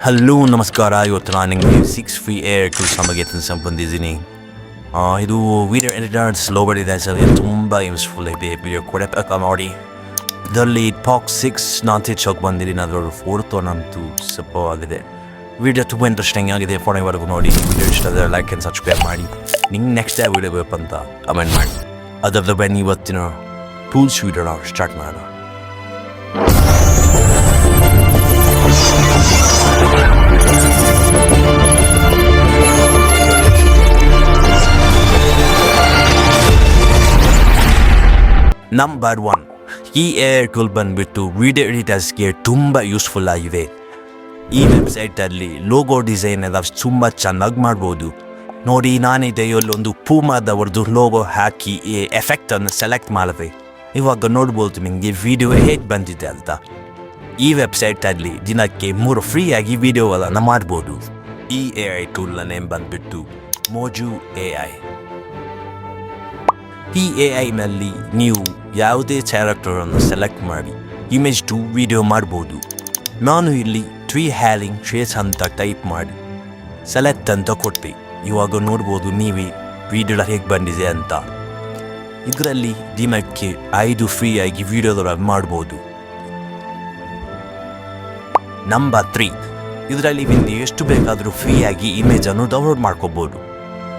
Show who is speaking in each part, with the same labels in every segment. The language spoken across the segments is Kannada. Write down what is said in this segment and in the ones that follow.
Speaker 1: ಹಲೋ ನಮಸ್ಕಾರ. ಇವತ್ತು ನಾನು ನಿಮಗೆ 6 ಫ್ರೀ ಏರ್ ಟೂಲ್ಸ್ ಬಗ್ಗೆ ಬಂದಿದ್ದೀನಿ. ಇದು ವೀಡಿಯೋ ಎಡಿಟರ್ ಸ್ಲೋ ಇದೆ ಸರ್, ತುಂಬ ಯೂಸ್ಫುಲ್ ಇದೆ. ವಿಡಿಯೋ ಕೊಡಬೇಕು ಮಾಡಿ. ಇದರಲ್ಲಿ ಪಾಕ್ಸ್ 6 ನಾನು ಚೌಕ್ ಬಂದಿದ್ದೀನಿ. ಅದರಲ್ಲಿ 4th ಒನ್ ಅಂತೂ ಸೂಪರ್ ಆಗಿದೆ. ವಿಡಿಯೋ ತುಂಬ ಇಂಟ್ರೆಸ್ಟಿಂಗ್ ಆಗಿದೆ. ಫೋನಿವರೆಗೂ ನೋಡಿ. ವಿಡಿಯೋ ಇಷ್ಟ ಆದರೆ ಲೈಕ್ ಆ್ಯಂಡ್ ಸಬ್ಸ್ಕ್ರೈಬ್ ಮಾಡಿ. ನಿಂಗೆ ನೆಕ್ಸ್ಟ್ ಯಾವ ವಿಡಿಯೋ ಬೇಕಂತ ಕಮೆಂಟ್ ಮಾಡಿ. ಅದರ ಬನ್ನಿ ಇವತ್ತಿನ ಟೂಲ್ಸ್ ವಿಡಿಯೋ ನಾವು ಸ್ಟಾರ್ಟ್ ಮಾಡೋಣ. ನಂಬರ್ 1, ಈ ಏರ್ ಟೂಲ್ ಬಂದುಬಿಟ್ಟು ವಿಡಿಯೋ ಎಡಿಟರ್ಸ್ಗೆ ತುಂಬ ಯೂಸ್ಫುಲ್ ಆಗಿದೆ. ಈ ವೆಬ್ಸೈಟಲ್ಲಿ ಲೋಗೋ ಡಿಸೈನ್ ಎಲ್ಲ ತುಂಬ ಚೆನ್ನಾಗಿ ಮಾಡ್ಬೋದು. ನೋಡಿ, ನಾನಿದೆ ಒಂದು ಪೂಮಾದವ್ರದ್ದು ಲೋಗೋ ಹಾಕಿ ಈ ಎಫೆಕ್ಟನ್ನು ಸೆಲೆಕ್ಟ್ ಮಾಡಿದೆ. ಇವಾಗ ನೋಡ್ಬೋದು ನಿಮಗೆ ವಿಡಿಯೋ ಹೇಗೆ ಬಂದಿದೆ ಅಂತ. ಈ ವೆಬ್ಸೈಟಲ್ಲಿ ದಿನಕ್ಕೆ 3 ಫ್ರೀಯಾಗಿ ವಿಡಿಯೋಗಳನ್ನು ಮಾಡ್ಬೋದು. ಈ AI ಟೂಲ್ನ ನೇಮ್ ಬಂದುಬಿಟ್ಟು ಮೋಜು AI. ಈ AI-ನಲ್ಲಿ ನೀವು ಯಾವುದೇ ಕ್ಯಾರೆಕ್ಟರನ್ನು ಸೆಲೆಕ್ಟ್ ಮಾಡಿ ಇಮೇಜ್ ಟು ವಿಡಿಯೋ ಮಾಡ್ಬೋದು. ನಾನು ಇಲ್ಲಿ ಟ್ರೀ ಹ್ಯಾಲಿಂಗ್ ಟ್ರೇಸ್ ಅಂತ ಟೈಪ್ ಮಾಡಿ ಸೆಲೆಕ್ಟ್ ಅಂತ ಕೊಟ್ಟೆ. ಇವಾಗ ನೋಡ್ಬೋದು ನೀವೇ ವಿಡಿಯೋ ಹೇಗೆ ಬಂದಿದೆ ಅಂತ. ಇದರಲ್ಲಿ ದಿನಕ್ಕೆ 5 ಫ್ರೀಯಾಗಿ ವಿಡಿಯೋಗಳನ್ನು ಮಾಡ್ಬೋದು. ನಂಬರ್ 3, ಇದರಲ್ಲಿ ನಿಮಗೆ ಎಷ್ಟು ಬೇಕಾದರೂ ಫ್ರೀಯಾಗಿ ಇಮೇಜನ್ನು ಡೌನ್ಲೋಡ್ ಮಾಡ್ಕೋಬೋದು.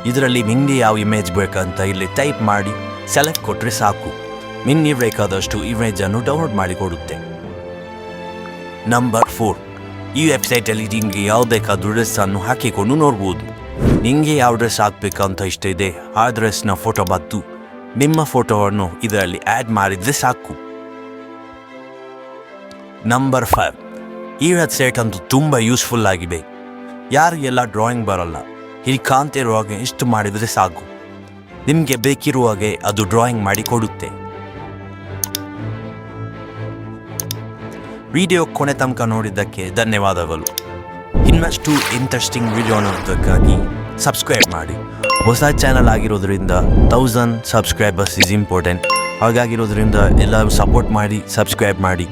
Speaker 1: ಇದರಲ್ಲಿ ನಿಮಗೆ ಯಾವ ಇಮೇಜ್ ಬೇಕಂತ ಇಲ್ಲಿ ಟೈಪ್ ಮಾಡಿ ಸೆಲೆಕ್ಟ್ ಕೊಟ್ಟರೆ ಸಾಕು. ನಿಮಗೆ ಬೇಕಾದಷ್ಟು ಇಮೇಜನ್ನು ಡೌನ್ಲೋಡ್ ಮಾಡಿ ಕೊಡುತ್ತೆ. ನಂಬರ್ 4, ಈ ವೆಬ್ಸೈಟಲ್ಲಿ ನಿಮಗೆ ಯಾವ ಬೇಕಾದ್ರೂ ಡ್ರೆಸ್ಸನ್ನು ಹಾಕಿಕೊಂಡು ನೋಡ್ಬೋದು. ನಿಮಗೆ ಯಾವ ಡ್ರೆಸ್ ಹಾಕಬೇಕಂತ ಇಷ್ಟ ಇದೆ ಆ ಡ್ರೆಸ್ನ ಫೋಟೋ ಬಂದು ನಿಮ್ಮ ಫೋಟೋವನ್ನು ಇದರಲ್ಲಿ ಆ್ಯಡ್ ಮಾಡಿದರೆ ಸಾಕು. ನಂಬರ್ 5, ಈ ವೆಬ್ಸೈಟ್ ಅಂತೂ ತುಂಬ ಯೂಸ್ಫುಲ್ ಆಗಿದೆ. ಯಾರಿಗೆಲ್ಲ ಡ್ರಾಯಿಂಗ್ ಬರೋಲ್ಲ, ಇಲ್ಲಿ ಕಾಣ್ತಿರುವಾಗೆ ಇಷ್ಟು ಮಾಡಿದರೆ ಸಾಕು. ನಿಮಗೆ ಬೇಕಿರುವಾಗೆ ಅದು ಡ್ರಾಯಿಂಗ್ ಮಾಡಿ ಕೊಡುತ್ತೆ. ವಿಡಿಯೋ ಕೊನೆ ತನಕ ನೋಡಿದ್ದಕ್ಕೆ ಧನ್ಯವಾದಗಳು. ಇನ್ನಷ್ಟು ಇಂಟ್ರೆಸ್ಟಿಂಗ್ ವಿಡಿಯೋ ನೋಡೋದಕ್ಕಾಗಿ ಸಬ್ಸ್ಕ್ರೈಬ್ ಮಾಡಿ. ಹೊಸ ಚಾನಲ್ ಆಗಿರೋದ್ರಿಂದ 1000 ಸಬ್ಸ್ಕ್ರೈಬರ್ಸ್ ಈಸ್ ಇಂಪಾರ್ಟೆಂಟ್. ಹಾಗಾಗಿರೋದ್ರಿಂದ ಎಲ್ಲರೂ ಸಪೋರ್ಟ್ ಮಾಡಿ, ಸಬ್ಸ್ಕ್ರೈಬ್ ಮಾಡಿ.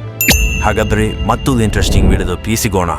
Speaker 1: ಹಾಗಾದರೆ ಮತ್ತೊಂದು ಇಂಟ್ರೆಸ್ಟಿಂಗ್ ವಿಡಿಯೋದ ಸಿಗೋಣ.